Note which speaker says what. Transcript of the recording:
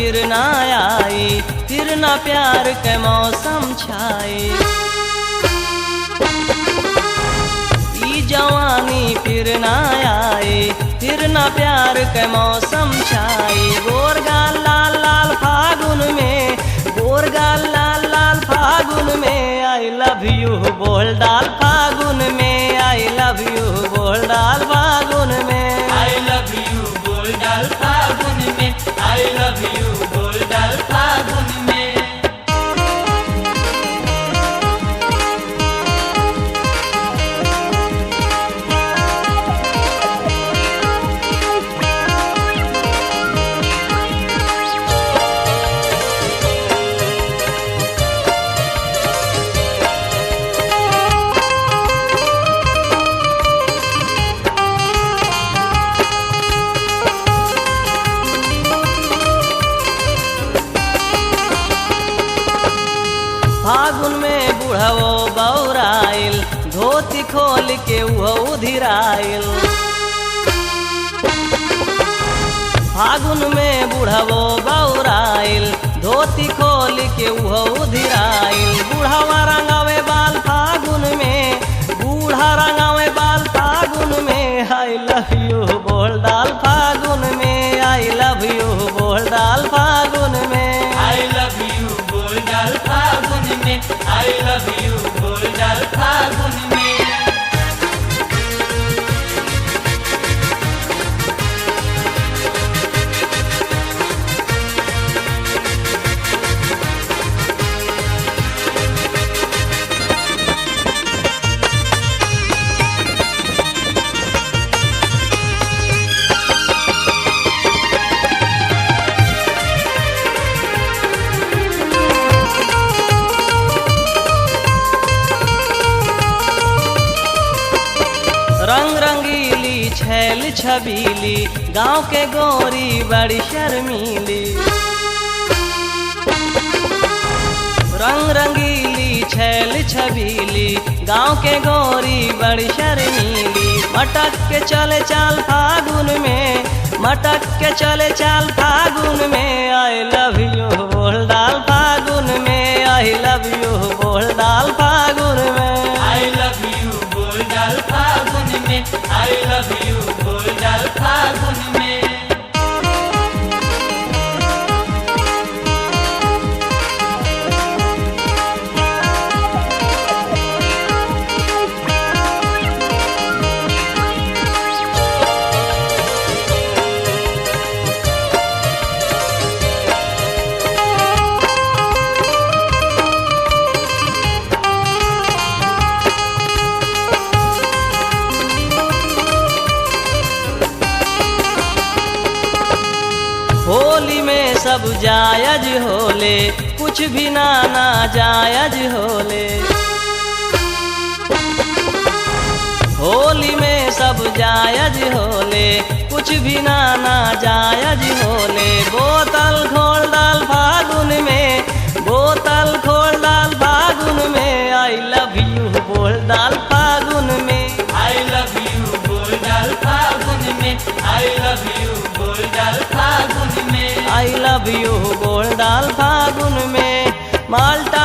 Speaker 1: फिर ना आई, फिर ना प्यार के मौसम छाई। ई जवानी फिर ना आई, फिर ना प्यार के मौसम छाई। गोरगाल लाल लाल फागुन में, गोरगाल लाल लाल फागुन में, आई लव यू बोल डाल फागुन में, आई लव यू बोल डाल फागुन में,
Speaker 2: आई लव यू बोल डाल फागुन में, आई लव यू बोल डाल फागुन में।
Speaker 1: फागुन में बुढ़वो बौराइल, धोती खोल के उहो उधिराइल। फागुन में बुढ़वो बौराइल, धोती खोल के उहो उधिराइल। बूढ़वा रंगावे बाल फागुन में, बूढ़ा रंगावे बाल फागुन में, आई लव यू बोल डाल फागुन में, आई लव यू बोल डाल फागुन में,
Speaker 2: आई लव यू बोल डाल फागुन में, आई लव यू बोल डाल फागुन में।
Speaker 1: रंग रंगीली छैल छबीली, गांव के गोरी बड़ी शर्मीली। रंग रंगीली छैल छबीली, गांव के गोरी बड़ी शर्मीली। मटक के चले चाल फागुन में, मटक के चले चाल फागुन में, आई लव यू बोल डाल फागुन में, आई लव यू बोल डाल फागुन में,
Speaker 2: आई लव यू बोल डाल फागुन में, आई लव यू बोल डाल फागुन में।
Speaker 1: होली में सब जायज होले, कुछ भी ना जायज होले। होली में सब जायज होले, कुछ भी ना जायज होले। बोतल खोल डाल फागुन में, बोतल खोल डाल फागुन में, आई लव यू बोल डाल फागुन में,
Speaker 2: आई लव यू बोल डाल फागुन में, आई लव यू बोल डाल फागुन में,
Speaker 1: आई लव यू बोल डाल फागुन में। माल्टा